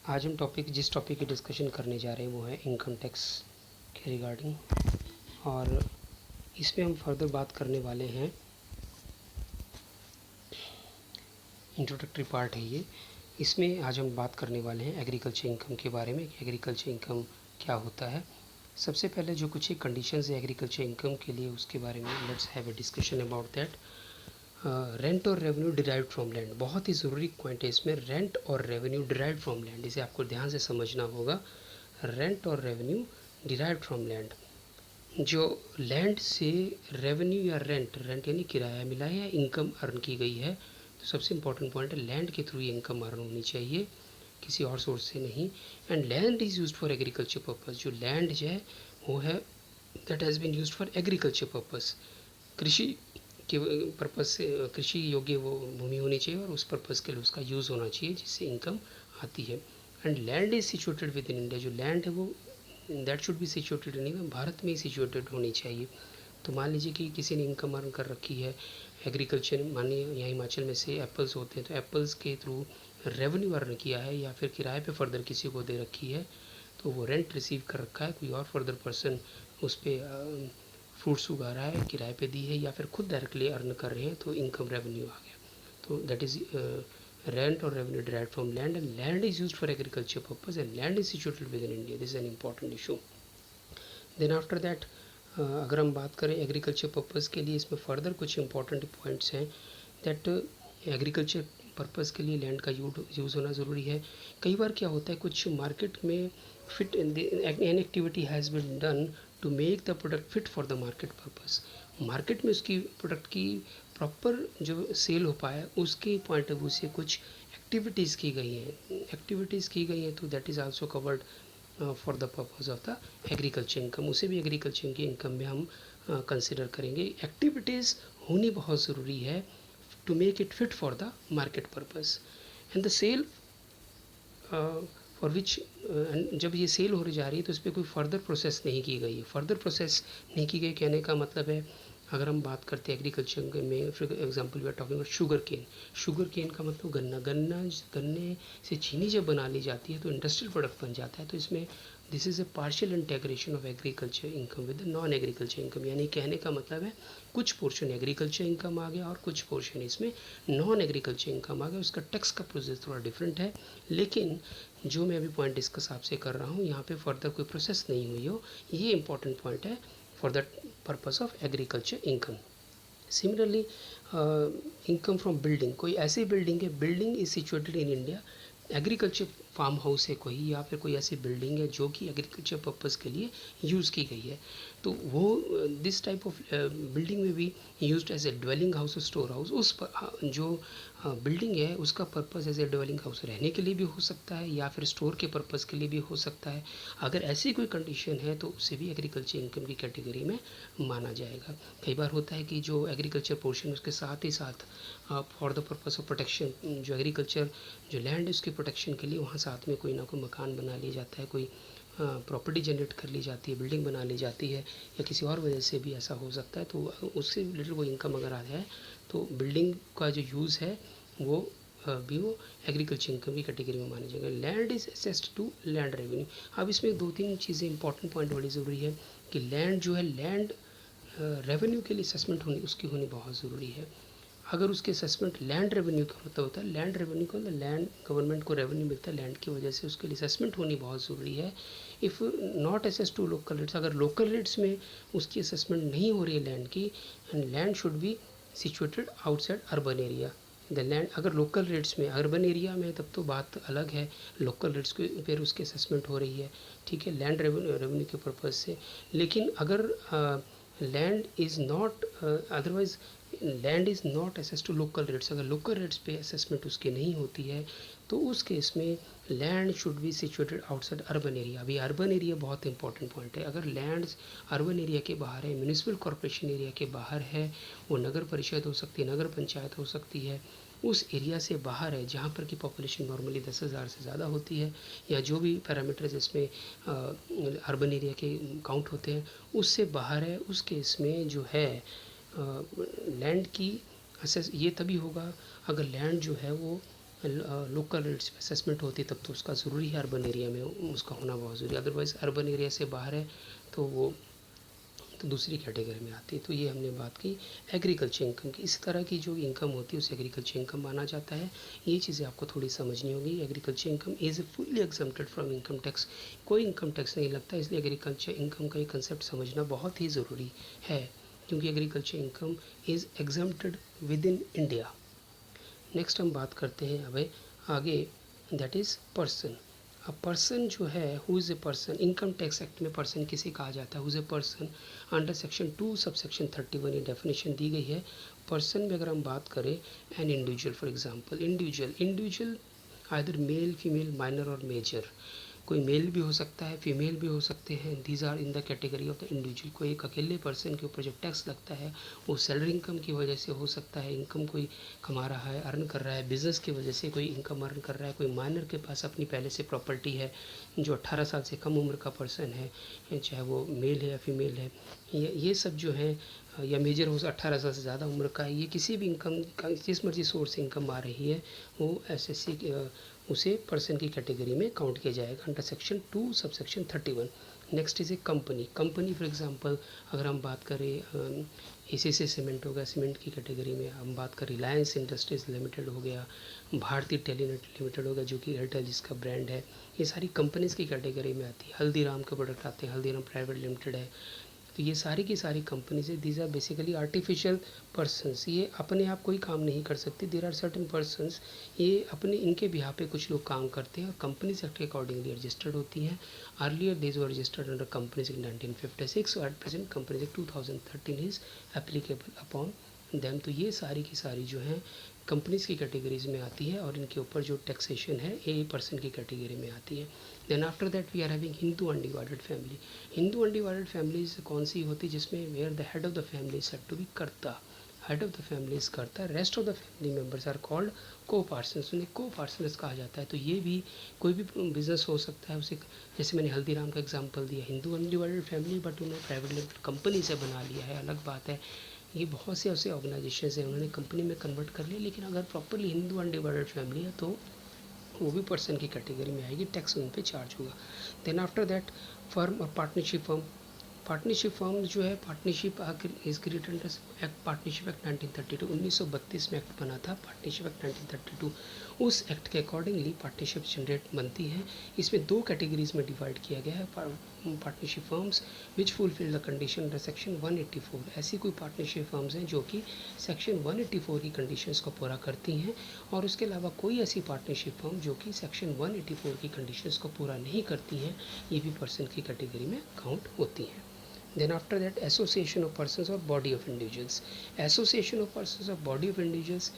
आज हम जिस टॉपिक की डिस्कशन करने जा रहे हैं वो है इनकम टैक्स के रिगार्डिंग, और इसमें हम फर्दर बात करने वाले हैं। इंट्रोडक्टरी पार्ट है ये। इसमें आज हम बात करने वाले हैं एग्रीकल्चर इनकम के बारे में कि एग्रीकल्चर इनकम क्या होता है। सबसे पहले जो कुछ एक कंडीशंस है एग्रीकल्चर इनकम के लिए, उसके बारे में let's have a discussion about that. Rent और रेवेन्यू डिराइव्ड फ्रॉम लैंड, बहुत ही ज़रूरी पॉइंट है इसमें। रेंट और रेवेन्यू डिराइव्ड फ्रॉम लैंड, इसे आपको ध्यान से समझना होगा। रेंट और रेवेन्यू डिराइव्ड फ्रॉम लैंड, जो लैंड से रेवेन्यू या रेंट यानी किराया मिला है या इनकम अर्न की गई है, तो सबसे इंपॉर्टेंट पॉइंट है लैंड के थ्रू ये इनकम अर्न होनी चाहिए, किसी और सोर्स से नहीं। And land is used for agriculture purpose, जो लैंड जो है वो है that has been used for agriculture purpose, कृषि के पर्पज़ से, कृषि योग्य वो भूमि होनी चाहिए और उस पर्पज़ के लिए उसका यूज़ होना चाहिए जिससे इनकम आती है। And land is situated within India, जो लैंड है वो that should be situated in Bharat में ही सिचुएटेड होनी चाहिए। तो मान लीजिए कि किसी ने इनकम अर्न कर रखी है एग्रीकल्चर, मानिए यहाँ हिमाचल में से एप्पल्स होते हैं, तो एप्पल्स के थ्रू रेवेन्यू अर्न किया है या फिर किराए पे फर्दर किसी को दे रखी है, तो वो रेंट रिसीव कर रखा है, कोई और फर्दर पर्सन उस पर फ्रूट्स उगा रहा है, किराए पे दी है या फिर खुद डायरेक्टली अर्न कर रहे हैं, तो इनकम रेवेन्यू आ गया। तो दैट इज़ रेंट और revenue derived from land, and land is used for agriculture purpose and land is situated within India. This is an important issue. Then after that अगर हम बात करें agriculture purpose के लिए, इसमें further कुछ important points हैं that agriculture purpose के लिए लैंड का यूज़ होना ज़रूरी है। कई बार क्या होता है, कुछ मार्केट में fit an activity has been done to make the product fit for the market purpose, market में उसकी प्रोडक्ट की प्रॉपर जो सेल हो पाए उसके पॉइंट ऑफ व्यू से कुछ एक्टिविटीज़ की गई हैं, तो that is also covered for the purpose of the agriculture income, उसे भी एग्रीकल्चर की इनकम में हम कंसिडर करेंगे। एक्टिविटीज़ होनी बहुत ज़रूरी है to make it fit for the market purpose and the sale for which, जब ये सेल हो जा रही है तो इस पर कोई फर्दर प्रोसेस नहीं की गई है। फर्दर प्रोसेस नहीं की गई कहने का मतलब है, अगर हम बात करते हैं एग्रीकल्चर में, for example we are talking about sugarcane का मतलब गन्ने से चीनी जब बना ली जाती है तो इंडस्ट्रियल प्रोडक्ट बन जाता है। तो इसमें this is a partial integration of agriculture income with non agriculture income, यानी कहने का मतलब है कुछ पोर्शन एग्रीकल्चर इनकम आ गया और कुछ पोर्शन इसमें नॉन एग्रीकल्चर इनकम आ गया। उसका टैक्स का प्रोसेस थोड़ा डिफरेंट है, लेकिन जो मैं अभी पॉइंट डिस्कस आपसे कर रहा हूँ यहाँ पे फर्दर कोई प्रोसेस नहीं हुई हो, ये इंपॉर्टेंट पॉइंट है for the purpose of agriculture income. Similarly income from building, कोई ऐसी बिल्डिंग है, building is situated in India, agriculture farm house है कोई, या फिर कोई ऐसी बिल्डिंग है जो कि एग्रीकल्चर पर्पज़ के लिए यूज़ की गई है, तो वो दिस टाइप ऑफ बिल्डिंग में भी used as a dwelling house, store house. उस जो बिल्डिंग है उसका purpose as a dwelling house रहने के लिए भी हो सकता है या फिर स्टोर के पर्पज़ के लिए भी हो सकता है। अगर ऐसी कोई कंडीशन है तो उसे भी एग्रीकल्चर इनकम की कैटेगरी में माना जाएगा। कई बार होता है कि जो एग्रीकल्चर पोर्शन उसके साथ ही साथ for the purpose of protection, जो एग्रीकल्चर जो लैंड है उसके प्रोटेक्शन के लिए वहाँ साथ में कोई ना कोई मकान बना लिया जाता है, कोई प्रॉपर्टी जनरेट कर ली जाती है, बिल्डिंग बना ली जाती है, या किसी और वजह से भी ऐसा हो सकता है। तो उससे रिलेटेड वो इनकम अगर आ जाए तो बिल्डिंग का जो यूज़ है वो भी वो एग्रीकल्चर इनकम की कैटेगरी में मानी जाएगा। Land is assessed to land revenue. अब इसमें दो तीन चीज़ें इंपॉर्टेंट पॉइंट बड़ी ज़रूरी है कि लैंड जो है, लैंड रेवेन्यू के लिए असेसमेंट उसकी होनी बहुत ज़रूरी है। अगर उसके असेसमेंट लैंड रेवेन्यू का मतलब होता है, लैंड रेवेन्यू का मतलब लैंड गवर्नमेंट को रेवेन्यू मिलता है लैंड की वजह से, उसके लिए असेसमेंट होनी बहुत ज़रूरी है। If not assess to local rates, अगर लोकल रेट्स में उसकी असेसमेंट नहीं हो रही है लैंड की, and land should be situated outside urban area. The land अगर लोकल रेट्स में, अर्बन एरिया में तब तो बात अलग है, लोकल रेट्स के फिर उसकी असेसमेंट हो रही है, ठीक है, लैंड रेवेन्यू के पर्पज़ से। लेकिन अगर land is not otherwise land is not assess to local rates, अगर लोकल रेट्स पे असेसमेंट उसकी नहीं होती है तो उस केस में land should be situated outside urban area. अभी अर्बन एरिया बहुत इंपॉर्टेंट पॉइंट है। अगर लैंड अर्बन एरिया के बाहर है, म्यूनिसिपल कॉरपोरेशन एरिया के बाहर है, वो नगर परिषद हो सकती है, नगर पंचायत हो सकती है, उस एरिया से बाहर है जहाँ पर की पॉपुलेशन नॉर्मली 10,000 से ज़्यादा होती है, या जो भी पैरामीटर्स इसमें अर्बन एरिया के काउंट होते हैं उससे बाहर है, उस केस में जो है लैंड की असेस ये तभी होगा अगर लैंड जो है वो लोकल रेट्स पे असेसमेंट होती है तब तो उसका ज़रूरी है, अर्बन एरिया में उसका होना बहुत ज़रूरी है, अदरवाइज़ अर्बन एरिया से बाहर है तो वो तो दूसरी कैटेगरी में आती है। तो ये हमने बात की एग्रीकल्चर इनकम की। इस तरह की जो इनकम होती है उसे एग्रीकल्चर इनकम माना जाता है। ये चीज़ें आपको थोड़ी समझनी होगी। Agriculture income is fully exempted from income tax, कोई इनकम टैक्स नहीं लगता, इसलिए एग्रीकल्चर इनकम का ये कंसेप्ट समझना बहुत ही ज़रूरी है, क्योंकि agriculture income is exempted with in India. Next हम बात करते हैं अब आगे, दैट इज़ पर्सन। अब पर्सन जो है, who is a person, income tax act में पर्सन किसे कहा जाता है, who is a person under section 2 sub section 31 ये डेफिनेशन दी गई है। पर्सन में अगर हम बात करें, an individual for example, individual either male female minor और मेजर, कोई मेल भी हो सकता है फीमेल भी हो सकते हैं, these are in the category of the individual. कोई एक अकेले पर्सन के ऊपर जो टैक्स लगता है वो सैलरी इनकम की वजह से हो सकता है, इनकम कोई कमा रहा है, अर्न कर रहा है, बिजनेस की वजह से कोई इनकम अर्न कर रहा है, कोई माइनर के पास अपनी पहले से प्रॉपर्टी है, जो 18 साल से कम उम्र का पर्सन है, चाहे वो मेल है या फीमेल है, ये सब जो है, या मेजर हो 18 साल से ज़्यादा उम्र का है, ये किसी भी इनकम का जिस मर्जी सोर्स से इनकम आ रही है वो एसएससी उसे पर्सन की कैटेगरी में काउंट किया जाएगा under section 2 sub section 31। Next is a company for example अगर हम बात करें, एसीसी सीमेंट हो गया, सीमेंट की कैटेगरी में हम बात करें, रिलायंस इंडस्ट्रीज़ लिमिटेड हो गया, भारतीय टेलीनेट लिमिटेड हो गया जो कि एयरटेल जिसका ब्रांड है, ये सारी कंपनीज़ की कैटेगरी में आती है। हल्दीराम के प्रोडक्ट आते हैं, हल्दीराम प्राइवेट लिमिटेड है, तो ये सारी की सारी कंपनीज है, these are basically artificial persons, ये अपने आप कोई काम नहीं कर सकती, देर आर सर्टन पर्सनस, ये अपने इनके बिहार पे कुछ लोग काम करते हैं और कंपनीज एक्ट के अकॉर्डिंगली रजिस्टर्ड होती हैं। Earlier these were registered under companies act 1956 और at present companies act 2013 is applicable upon them. तो ये सारी की सारी जो हैं कंपनीज़ की कैटेगरीज में आती है और इनके ऊपर जो टैक्सेशन है ए पर्सन की कैटेगरी में आती है। Then after that we are having Hindu undivided family. Hindu undivided families कौन सी होती है, जिसमें where the head of the family is said to be karta, head of the family is karta, rest of the family members are called coparceners, उन्हें को पार्सनस कहा जाता है। तो ये भी कोई भी बिजनेस हो सकता है उसे, जैसे मैंने हल्दीराम का एग्जांपल दिया, हिंदू अनडिवाइडेड फैमिली बट उन्होंने प्राइवेट लिमिटेड कंपनी से बना लिया है, अलग बात है। ये बहुत से ऐसे ऑर्गेनाइजेशन हैं उन्होंने कंपनी में कन्वर्ट कर लिया, लेकिन अगर प्रॉपरली हिंदू अनडिवाइडेड फैमिली है तो वो भी पर्सन की कैटेगरी में आएगी, टैक्स उन पे चार्ज होगा। देन आफ्टर दैट फर्म और पार्टनरशिप फर्म, पार्टनरशिप फर्म जो है, partnership is created under act, partnership act 1932, 1932 में एक्ट बना था पार्टनरशिप एक्ट 1932। उस एक्ट के अकॉर्डिंगली पार्टनरशिप जनरेट बनती है। इसमें दो कैटेगरीज में डिवाइड किया गया है, partnership firms which fulfil the condition under section 184। ऐसी कोई पार्टनरशिप फर्म्स हैं जो कि सेक्शन 184 की कंडीशंस को पूरा करती हैं, और उसके अलावा कोई ऐसी पार्टनरशिप फर्म जो कि सेक्शन 184 की कंडीशंस को पूरा नहीं करती हैं, ये भी पर्सन की कैटेगरी में काउंट होती हैं। Then after that, association of persons or body of individuals, association of persons or body of individuals,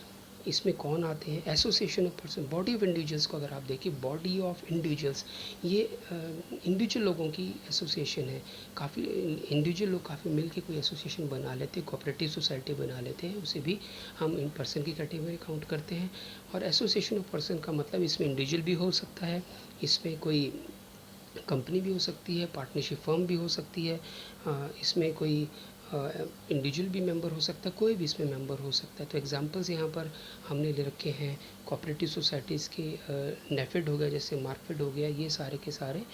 इसमें कौन आते हैं, association of person, body of individuals को अगर आप देखिए, बॉडी ऑफ इंडिविजुअल्स ये इंडिविजुअल लोगों की एसोसिएशन है, काफ़ी इंडिविजुअल लोग काफ़ी मिल के कोई एसोसिएशन बना लेते हैं, कोऑपरेटिव सोसाइटी बना लेते हैं, उसे भी हम इन पर्सन की कैटेगरी काउंट करते हैं। और एसोसिएशन ऑफ पर्सन का मतलब इसमें इंडिविजुअल भी हो सकता है, इसमें कोई कंपनी भी हो सकती है, पार्टनरशिप फर्म भी हो सकती है, इसमें कोई इंडिविजुअल भी मेंबर हो सकता है, कोई भी इसमें मेंबर हो सकता है। तो एग्जांपल्स यहाँ पर हमने ले रखे हैं कोऑपरेटिव सोसाइटीज़ के, नेफेड हो गया, जैसे मार्कफेड हो गया, ये सारे के सारे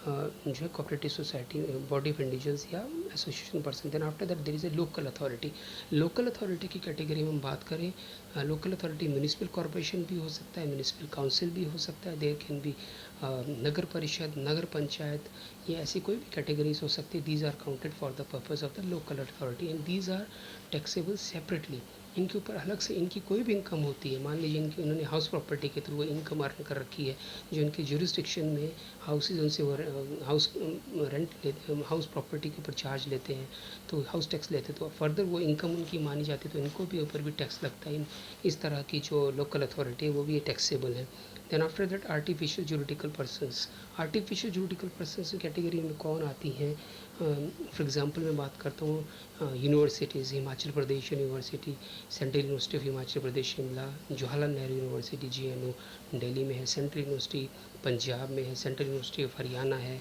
जो है cooperative society, body of individuals या association person. Then after that there is a local authority. Local authority की कैटेगरी में हम बात करें, लोकल अथॉरिटी म्यूनिसिपल कॉरपोरेशन भी हो सकता है, म्यूनिसिपल काउंसिल भी हो सकता है, देयर कैन बी नगर परिषद, नगर पंचायत, ये ऐसी कोई भी कैटेगरीज हो सकती है। These are counted for the purpose of the local authority and these are taxable separately. इनके ऊपर अलग से इनकी कोई भी इनकम होती है, मान लीजिए इनकी उन्होंने हाउस प्रॉपर्टी के थ्रू इनकम अर्न कर रखी है, जो इनके ज्यूरिसडिक्शन में हाउसेज उनसे हाउस रेंट लेते, हाउस प्रॉपर्टी के ऊपर चार्ज लेते हैं, तो हाउस टैक्स लेते हैं, तो फर्दर वो इनकम उनकी मानी जाती है, तो इनको भी ऊपर भी टैक्स लगता है। इस तरह की जो लोकल अथॉरिटी है वो भी टैक्सेबल है। Then after that artificial juridical persons. Artificial juridical persons category में कौन आती हैं, फॉर एग्ज़ाम्पल मैं बात करता हूँ universities, Himachal Pradesh university, central university of Himachal Pradesh Shimla, Jawaharlal Nehru university JNU Delhi में है, सेंट्रल यूनिवर्सिटी पंजाब में है, सेंट्रल यूनिवर्सिटी ऑफ हरियाणा है,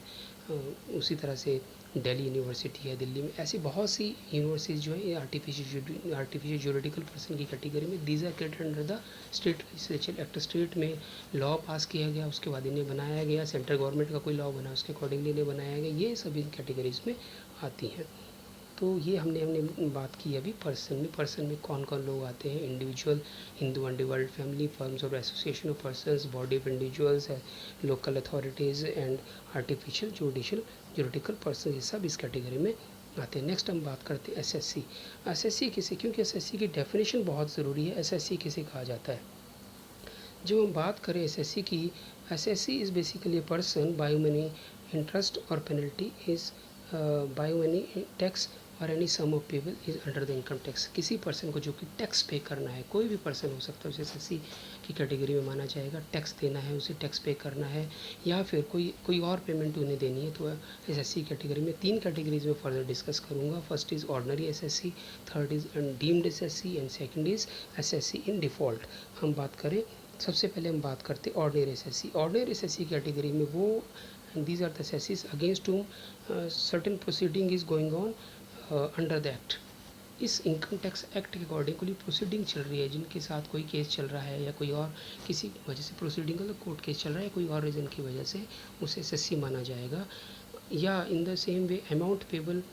उसी तरह से दिल्ली यूनिवर्सिटी है दिल्ली में। ऐसी बहुत सी यूनिवर्सिटीज़ जो है ये आर्टिफिशियल ज्यूरिडिकल पर्सन की कैटेगरी में, these are created under the state legislature act. State में लॉ पास किया गया, उसके बाद इन्हें बनाया गया, सेंट्रल गवर्नमेंट का कोई लॉ बना उसके अकॉर्डिंगली इन्हें बनाया गया, ये सभी कैटेगरीज में आती हैं। तो ये हमने बात की अभी पर्सन में कौन कौन लोग आते हैं। Individual, Hindu undivided family, firms और association of persons, body of individuals, local authorities and artificial juridical person, ये सब इस कैटेगरी में आते हैं। नेक्स्ट हम बात करते हैं SSC। SSC किसे, क्योंकि SSC की डेफिनेशन बहुत ज़रूरी है। SSC किसे कहा जाता है? जब हम बात करें SSC की, SSC is basically a person by money interest और penalty is by money tax और any sum of payable is under the income tax. किसी पर्सन को जो कि टैक्स पे करना है, कोई भी पर्सन हो सकता है, उसे SSC की कैटेगरी में माना जाएगा। टैक्स देना है, उसे टैक्स पे करना है, या फिर कोई और पेमेंट उन्हें देनी है, तो SSC कैटेगरी में। 3 कैटेगरीज में फर्दर डिस्कस करूँगा। First is ordinary SSC, third is deemed SSC and second is SSC in default. हम बात करें, सबसे पहले हम बात करते हैं ordinary SSC। Ordinary SSC category में वो, these are the SSCs against whom certain proceeding is going on under the act। इस इनकम टैक्स एक्ट के अकॉर्डिंगली प्रोसीडिंग चल रही है, जिनके साथ कोई केस चल रहा है या कोई और किसी वजह से प्रोसीडिंग मतलब कोर्ट केस चल रहा है, कोई और रीज़न की वजह से उसे SSC माना जाएगा। या in the same way amount payable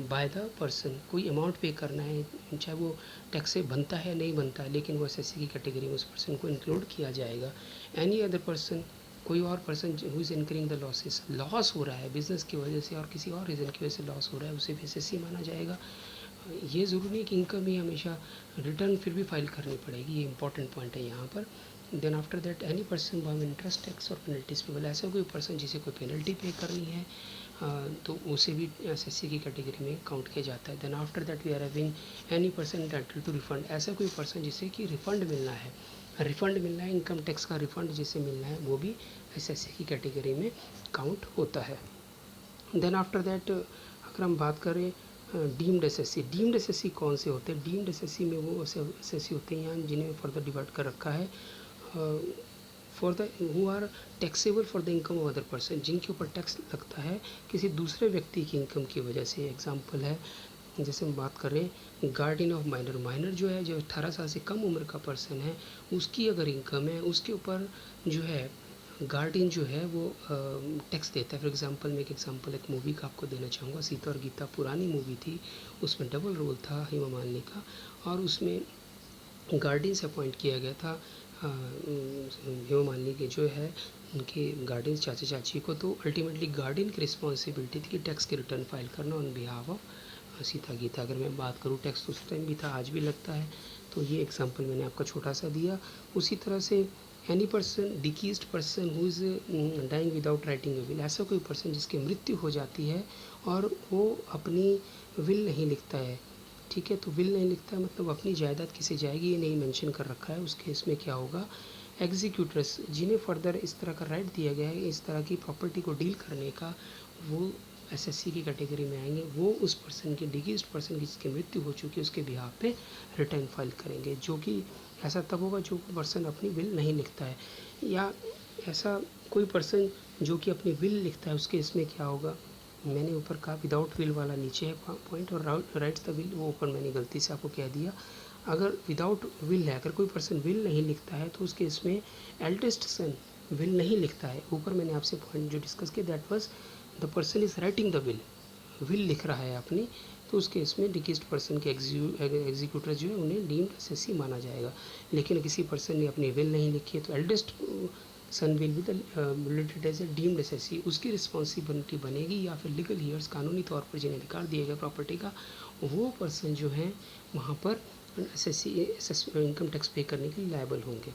by the person, कोई अमाउंट पे करना है, चाहे वो टैक्स से बनता है नहीं बनता है, लेकिन वो SSC की कैटेगरी में उस पर्सन को इंक्लूड किया जाएगा। एनी अदर पर्सन, कोई और person who is incurring the losses, loss हो रहा है बिजनेस की वजह से और किसी और रीज़न की वजह से लॉस हो रहा है, उसे भी SSC माना जाएगा। ये ज़रूरी नहीं कि इनकम ही हमेशा, रिटर्न फिर भी फाइल करनी पड़ेगी, ये इंपॉर्टेंट पॉइंट है यहाँ पर। Then after that any person by interest tax और पेनल्टीज पेबल, ऐसा कोई पर्सन जिसे कोई पेनल्टी पे करनी है तो उसे भी SSC की कैटेगरी में काउंट किया जाता है। Then after that we are having any person entitled to refund, ऐसा कोई पर्सन जिसे कि रिफ़ंड मिलना है, इनकम टैक्स का रिफ़ंड जिसे मिलना है, वो भी SSC की कैटेगरी में काउंट होता है। देन आफ्टर दैट अगर हम बात करें डीम्ड SSC कौन से होते हैं? डीम्ड SSC में वो SSC होते हैं यहाँ जिन्हें फर्दर डिवाइड कर रखा है for the who are taxable for the income of other person, जिनके ऊपर टैक्स लगता है किसी दूसरे व्यक्ति की इनकम की वजह से। एग्जांपल है, जैसे हम बात करें गार्डियन ऑफ माइनर जो है, जो 18 साल से कम उम्र का पर्सन है, उसकी अगर इनकम है, उसके ऊपर जो है गार्डियन जो है वो टैक्स देता है। फॉर एग्जांपल मैं एक मूवी का आपको देना चाहूँगा, सीता और गीता, पुरानी मूवी थी, उसमें डबल रोल था हेमा मालिनी का, और उसमें गार्डियन से अपॉइंट किया गया था हेमा मालिनी के जो है उनके गार्डियन चाचा चाची को। तो अल्टीमेटली गार्डियन की रिस्पॉन्सिबिलिटी थी कि टैक्स की रिटर्न फाइल करना on behalf of Sita Gita. अगर मैं बात करूँ, टैक्स तो उस टाइम भी था, आज भी लगता है। तो ये एग्जांपल मैंने आपका छोटा सा दिया। उसी तरह से any person deceased person who is dying without writing a will, ऐसा कोई पर्सन जिसकी मृत्यु हो जाती है और वो अपनी विल नहीं लिखता है, ठीक है। तो विल नहीं लिखता है मतलब अपनी जायदाद किसे जाएगी ये नहीं मेंशन कर रखा है। उस केस में क्या होगा, एग्जीक्यूटर्स जिन्हें फर्दर इस तरह का राइट दिया गया है इस तरह की प्रॉपर्टी को डील करने का, वो SSC की कैटेगरी में आएंगे। वो उस पर्सन के, डिगीज्ड पर्सन जिसकी मृत्यु हो चुकी है, उसके बिहाफ पे रिटर्न फाइल करेंगे, जो कि ऐसा तब होगा जो पर्सन अपनी विल नहीं लिखता है। या ऐसा कोई पर्सन जो कि अपनी विल लिखता है, उसके इसमें क्या होगा, मैंने ऊपर कहा विदाउट विल वाला नीचे है पॉइंट, और राइट्स द विल वो ऊपर मैंने गलती से आपको कह दिया। अगर विदाउट विल है, अगर कोई पर्सन विल नहीं लिखता है तो उसके इसमें एल्डेस्ट सन विल नहीं लिखता है। ऊपर मैंने आपसे पॉइंट जो डिस्कस किया that was the person is writing the will लिख रहा है अपनी, तो उस केस में डिकीज्ड पर्सन के एग्जीक्यूटर जो है उन्हें डीम्ड SSC माना जाएगा। लेकिन किसी पर्सन ने अपनी विल नहीं लिखी है तो eldest son will be related as a deemed SSC, उसकी रिस्पॉन्सिबिलिटी बनेगी। या फिर लीगल हीयर्स, कानूनी तौर पर जिन्हें अधिकार दिए गए प्रॉपर्टी का, वो पर्सन जो है वहाँ पर SSC इनकम टैक्स पे करने के लिए लायबल होंगे।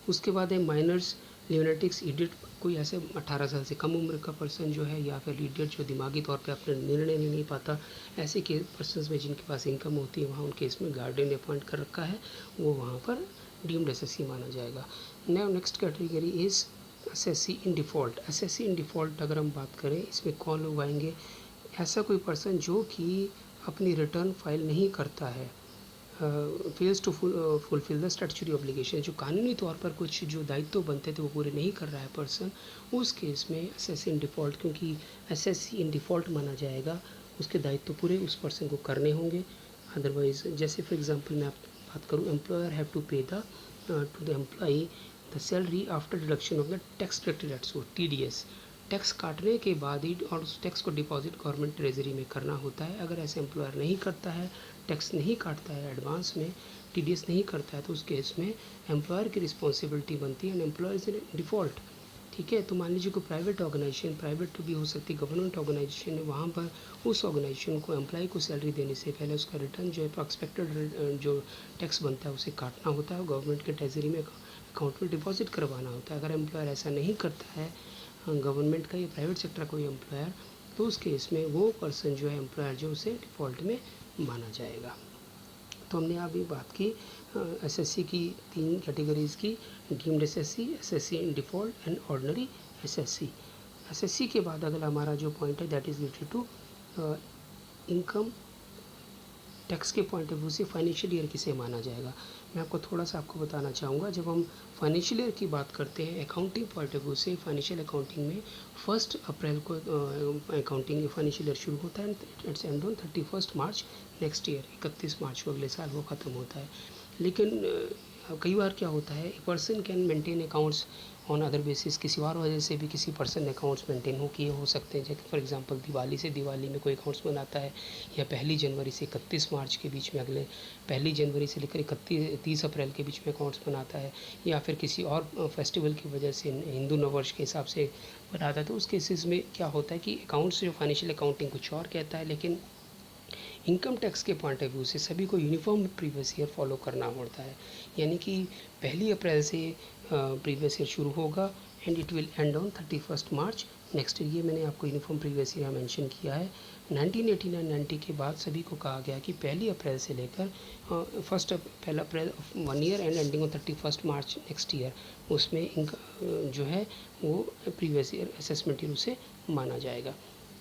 उसके बाद है माइनर्स, ल्यूनेटिक्स, इडियट, कोई ऐसे 18 साल से कम उम्र का पर्सन जो है, या फिर इडियट जो दिमागी तौर पे अपने निर्णय नहीं पाता, ऐसे के पर्सनस में जिनके पास इनकम होती है, वहाँ उनके इसमें गार्डियन ने अपॉइंट कर रखा है, वो वहाँ पर डीम्ड SSC माना जाएगा। Next category is SSC in default. SSC in default अगर हम बात करें, इसमें कौन लोग आएंगे? ऐसा कोई पर्सन जो कि अपनी रिटर्न फाइल नहीं करता है, fails to fulfil the statutory obligation, जो कानूनी तौर पर कुछ जो दायित्व बनते थे वो पूरे नहीं कर रहा है पर्सन, उस केस में एसएससी इन डिफ़ॉल्ट, क्योंकि एसएससी इन डिफ़ॉल्ट माना जाएगा, उसके दायित्व पूरे उस पर्सन को करने होंगे। अदरवाइज, जैसे फॉर एग्जांपल मैं आप बात करूँ, employer have to pay the to the employee the salary after deduction of the tax deducted its, वो TDS, टैक्स काटने के बाद ही, और उस टैक्स को डिपॉजिट गवर्नमेंट ट्रेजरी में करना होता है। अगर ऐसे एम्प्लॉयर नहीं करता है, टैक्स नहीं काटता है एडवांस में, TDS नहीं करता है, तो उस केस में एम्प्लॉयर की रिस्पॉन्सिबिलिटी बनती है and employer is in default. ठीक है, तो मान लीजिए कोई प्राइवेट ऑर्गेनाइजेशन, प्राइवेट भी हो सकती है, गवर्नमेंट ऑर्गेनाइजेशन है, वहाँ पर उस ऑर्गेनाइजेशन को एम्प्लॉय को सैलरी देने से पहले उसका रिटर्न जो है एक्सपेक्टेड जो टैक्स बनता है उसे काटना होता है, गवर्नमेंट के ट्रेजरी में अकाउंट में डिपॉजिट करवाना होता है। अगर एम्प्लॉयर ऐसा नहीं करता है, गवर्नमेंट का या प्राइवेट सेक्टर कोई एम्प्लॉयर, तो उस केस में वो पर्सन जो है एम्प्लॉयर जो उसे डिफ़ॉल्ट में माना जाएगा। तो हमने अभी बात की एसएससी की 3 कैटेगरीज़ की, deemed SSC, SSC in default and ordinary SSC. SSC के बाद अगला हमारा जो पॉइंट है that is related to income tax के पॉइंट ऑफ व्यू से फाइनेंशियल ईयर किसे माना जाएगा। मैं आपको थोड़ा सा आपको बताना चाहूँगा, जब हम फाइनेंशियल ईयर की बात करते हैं अकाउंटिंग पॉइंट ऑफ व्यू से, फाइनेंशियल अकाउंटिंग में 1 अप्रैल को अकाउंटिंग फाइनेंशियल ईयर शुरू होता है, it's and on 31 March next year, 31 मार्च को अगले साल वो ख़त्म होता है। लेकिन कई बार क्या होता है, person can maintain accounts on other basis, किसी और वजह से भी किसी पर्सन ने अकाउंट्स मेंटेन हो सकते हैं, जैसे फॉर एग्जांपल दिवाली से दिवाली में कोई अकाउंट्स बनाता है, या 1 जनवरी से 31 मार्च के बीच में, अगले 1 जनवरी से लेकर 30 अप्रैल के बीच में अकाउंट्स बनाता है, या फिर किसी और फेस्टिवल की वजह से हिंदू नववर्ष के हिसाब से बनाता है। तो उस केसेस में क्या होता है कि अकाउंट्स जो फाइनेंशियल अकाउंटिंग कुछ और कहता है, लेकिन इनकम टैक्स के पॉइंट ऑफ व्यू से सभी को यूनिफॉर्म प्रीवियस ईयर फॉलो करना पड़ता है, यानी कि 1 अप्रैल से प्रीवियस ईयर शुरू होगा and it will and on 31 March next year. ये मैंने आपको यूनिफॉर्म प्रीवियस ईयर मेंशन किया है। 1989-90 के बाद सभी को कहा गया कि 1 अप्रैल से लेकर 1 अप्रैल 1 year and ending on 31 March next year, उसमें इनका जो है वो प्रीवियस ईयर असेसमेंट ईयर उसे माना जाएगा।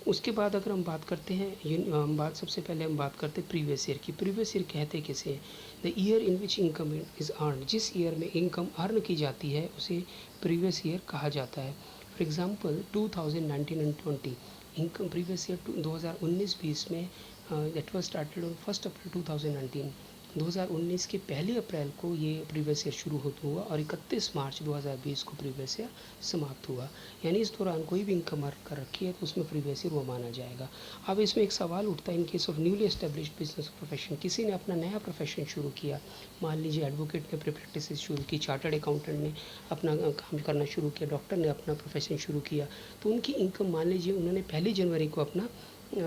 उसके बाद अगर हम बात करते हैं, सबसे पहले हम बात करते हैं प्रीवियस ईयर की। प्रीवियस ईयर कहते किसे? The year in which income is earn, जिस ईयर में इनकम अर्न की जाती है उसे प्रीवियस ईयर कहा जाता है। For example 2019 and 20 income previous year 2019-20 में दैट वाज स्टार्टेड ऑन 1 अप्रैल 2019। 2019 के 1 अप्रैल को ये प्रीवियस ईयर शुरू हुआ और 31 मार्च 2020 को प्रीवियस ईयर समाप्त हुआ। यानी इस दौरान कोई भी इनकम अर्न कर रखी है तो उसमें प्रीवियस ईयर वो माना जाएगा। अब इसमें एक सवाल उठता है, in case of newly established business profession, किसी ने अपना नया प्रोफेशन शुरू किया, मान लीजिए एडवोकेट ने अपनी प्रैक्टिस शुरू की, चार्टर्ड अकाउंटेंट ने अपना काम करना शुरू किया, डॉक्टर ने अपना प्रोफेशन शुरू किया, तो उनकी इनकम मान लीजिए उन्होंने 1 जनवरी को अपना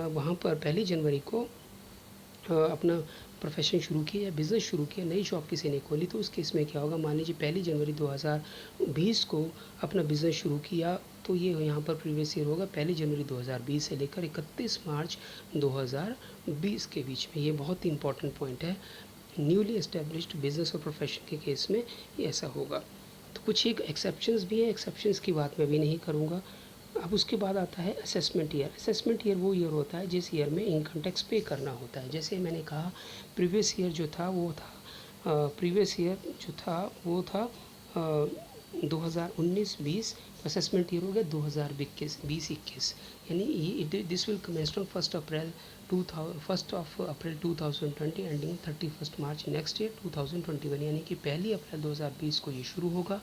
वहाँ पर 1 जनवरी को अपना प्रोफेशन शुरू किया या बिज़नेस शुरू किया, नई शॉप किसी ने खोली, तो उस केस में क्या होगा, मान लीजिए 1 जनवरी 2020 को अपना बिज़नेस शुरू किया, तो ये यहाँ पर प्रीवियस ईयर होगा 1 जनवरी 2020 से लेकर 31 मार्च 2020 के बीच में। ये बहुत ही इंपॉर्टेंट पॉइंट है, न्यूली एस्टेब्लिश्ड बिज़नेस और प्रोफेशन के केस में ये ऐसा होगा। तो कुछ एक एक्सेप्शंस भी हैं, एक्सेप्शंस की बात मैं भी नहीं करूँगा। अब उसके बाद आता है असेसमेंट ईयर। असेसमेंट ईयर वो ईयर होता है जिस ईयर में इनकम टैक्स पे करना होता है। जैसे मैंने कहा प्रीवियस ईयर जो था वो था प्रीवियस ईयर जो था वो था 2019-20, असेसमेंट ईयर हो गया 2020-21, यानी ये this will commence from 1 April 2020 ending 31 March next year 2021, यानी कि 1 अप्रैल 2020 को ये शुरू होगा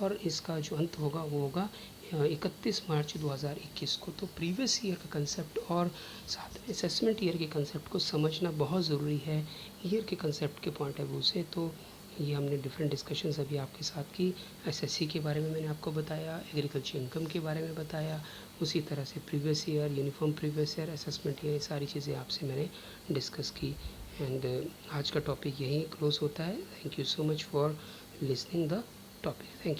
और इसका जो अंत होगा वो होगा 31 मार्च 2021 को। तो प्रीवियस ईयर का कंसेप्ट और साथ में असेसमेंट ईयर के कंसेप्ट को समझना बहुत ज़रूरी है ईयर के कंसेप्ट के पॉइंट ऑफ व्यू से। तो ये हमने डिफरेंट डिस्कशंस अभी आपके साथ की। एसएससी के बारे में मैंने आपको बताया, एग्रीकल्चर इनकम के बारे में बताया, उसी तरह से previous year, uniform previous year, assessment year, ये सारी चीज़ें आपसे मैंने डिस्कस की। एंड आज का टॉपिक यहीं क्लोज होता है। Thank you so much for listening the topic. Thank you.